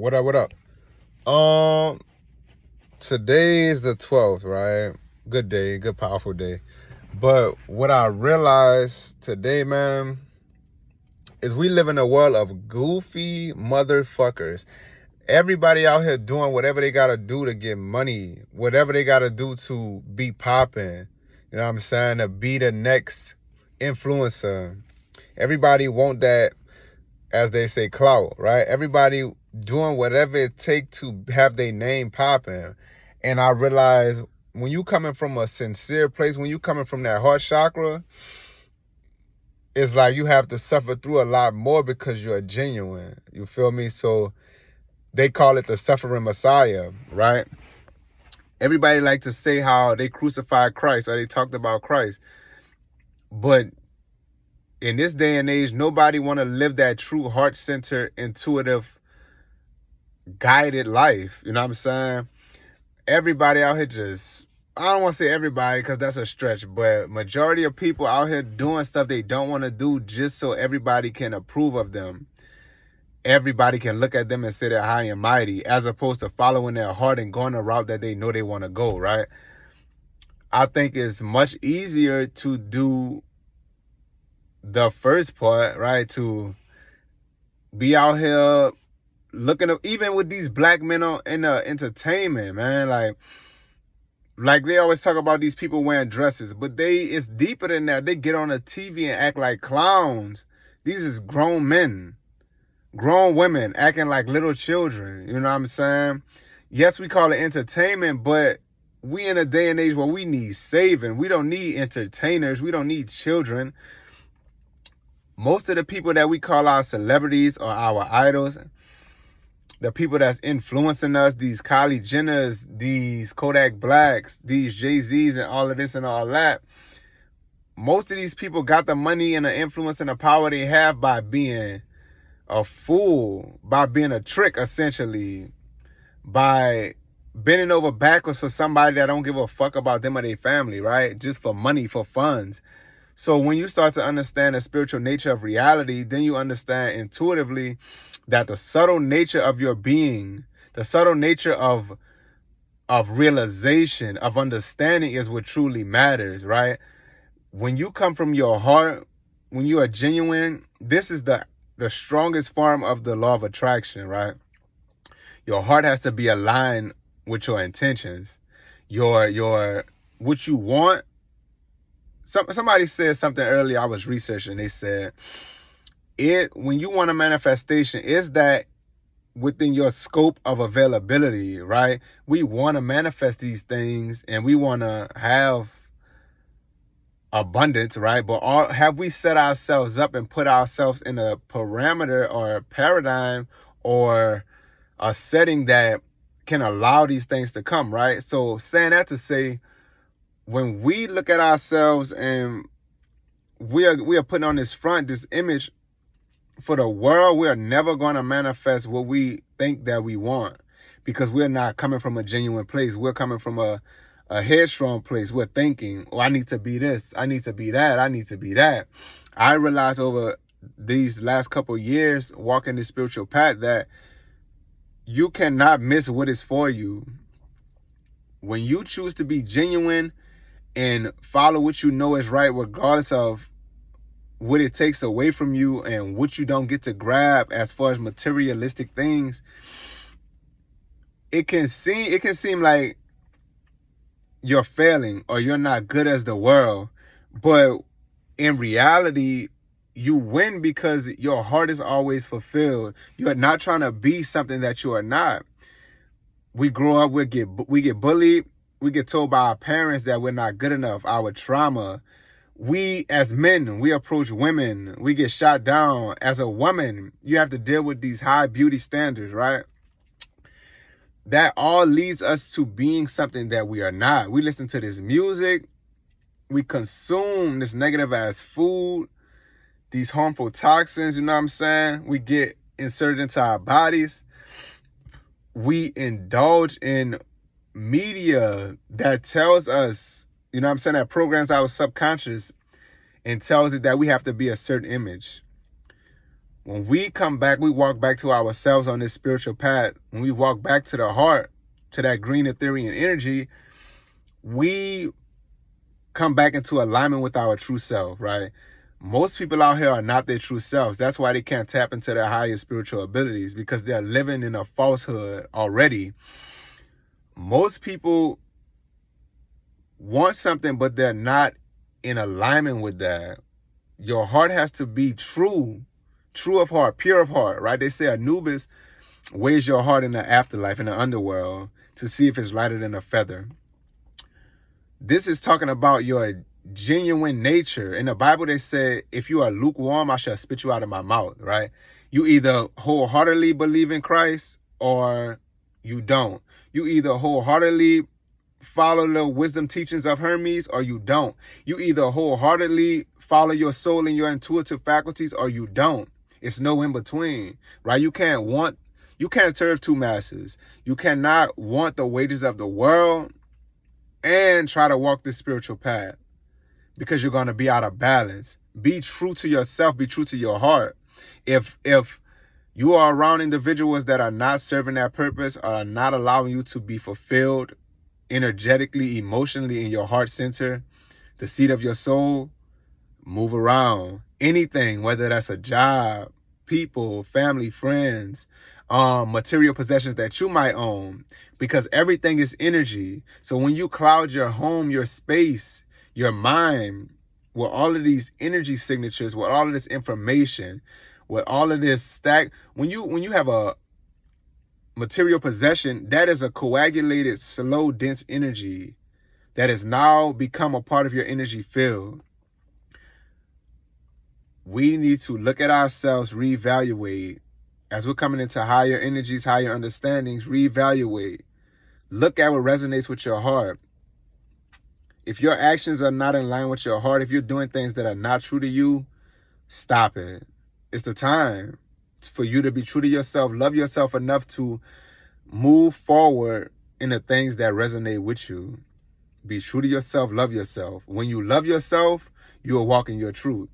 What up? What up? Um, Today is the 12th, right? Good day, good powerful day. But what I realized today, man, is we live in a world of goofy motherfuckers. Everybody out here doing whatever they gotta do to get money, whatever they gotta do to be popping. You know what I'm saying? To be the next influencer. Everybody want that, as they say, clout, right? Everybody doing whatever it takes to have their name popping. And I realize when you coming from a sincere place, when you coming from that heart chakra, it's like you have to suffer through a lot more because you're genuine. You feel me? So they call it the suffering Messiah, right? Everybody like to say how they crucified Christ or they talked about Christ. But in this day and age, nobody want to live that true heart-centered, intuitive, guided life. You know what I'm saying? Everybody out here just, I don't want to say everybody because that's a stretch, but majority of people out here doing stuff they don't want to do just so everybody can approve of them. Everybody can look at them and say they're high and mighty, as opposed to following their heart and going a route that they know they want to go, right? I think it's much easier to do the first part, right? To be out here looking up, even with these black men in the entertainment, man, like they always talk about these people wearing dresses, but it's deeper than that. They get on the TV and act like clowns. These is grown men, grown women acting like little children. You know what I'm saying? Yes, we call it entertainment, but we in a day and age where we need saving. We don't need entertainers. We don't need children. Most of the people that we call our celebrities or our idols, the people that's influencing us, these Kylie Jenners, these Kodak Blacks, these Jay-Z's and all of this and all that, most of these people got the money and the influence and the power they have by being a fool, by being a trick, essentially, by bending over backwards for somebody that don't give a fuck about them or their family, right? Just for money, for funds. So when you start to understand the spiritual nature of reality, then you understand intuitively that the subtle nature of your being, the subtle nature of realization, of understanding is what truly matters, right? When you come from your heart, when you are genuine, this is the strongest form of the law of attraction, right? Your heart has to be aligned with your intentions, your what you want. Somebody said something earlier. I was researching. They said when you want a manifestation, is that within your scope of availability, right? We want to manifest these things and we want to have abundance, right? But have we set ourselves up and put ourselves in a parameter or a paradigm or a setting that can allow these things to come, right? So saying that to say, when we look at ourselves and we are putting on this image for the world, we are never going to manifest what we think that we want, because we're not coming from a genuine place. We're coming from a headstrong place. We're thinking, oh, I need to be this, I need to be that, I need to be that. I realized over these last couple years walking this spiritual path that you cannot miss what is for you. When you choose to be genuine and follow what you know is right, regardless of what it takes away from you and what you don't get to grab as far as materialistic things, it can seem like you're failing or you're not good as the world. But in reality, you win because your heart is always fulfilled. You're not trying to be something that you are not. We grow up, we get bullied. We get told by our parents that we're not good enough, our trauma. We, as men, we approach women. We get shot down. As a woman, you have to deal with these high beauty standards, right? That all leads us to being something that we are not. We listen to this music. We consume this negative ass food, these harmful toxins, you know what I'm saying? We get inserted into our bodies. We indulge in media that tells us, you know what I'm saying, that programs our subconscious and tells it that we have to be a certain image. When we come back, we walk back to ourselves on this spiritual path. When we walk back to the heart, to that green Ethereum energy, we come back into alignment with our true self, right? Most people out here are not their true selves. That's why they can't tap into their highest spiritual abilities, because they're living in a falsehood already. Most people want something, but they're not in alignment with that. Your heart has to be true of heart, pure of heart, right? They say Anubis weighs your heart in the afterlife, in the underworld, to see if it's lighter than a feather. This is talking about your genuine nature. In the Bible, they say, if you are lukewarm, I shall spit you out of my mouth, right? You either wholeheartedly believe in Christ or you don't. You either wholeheartedly follow the wisdom teachings of Hermes or you don't. You either wholeheartedly follow your soul and your intuitive faculties or you don't. It's no in between, right? You can't serve two masters. You cannot want the wages of the world and try to walk this spiritual path, because you're going to be out of balance. Be true to yourself. Be true to your heart. If you are around individuals that are not serving that purpose, or are not allowing you to be fulfilled energetically, emotionally in your heart center, the seat of your soul, move around. Anything, whether that's a job, people, family, friends, material possessions that you might own, because everything is energy. So when you cloud your home, your space, your mind with all of these energy signatures, with all of this information, with all of this when you have a material possession, that is a coagulated, slow, dense energy that has now become a part of your energy field. We need to look at ourselves, reevaluate. As we're coming into higher energies, higher understandings, reevaluate. Look at what resonates with your heart. If your actions are not in line with your heart, if you're doing things that are not true to you, stop it. It's the time for you to be true to yourself. Love yourself enough to move forward in the things that resonate with you. Be true to yourself. Love yourself. When you love yourself, you are walking your truth.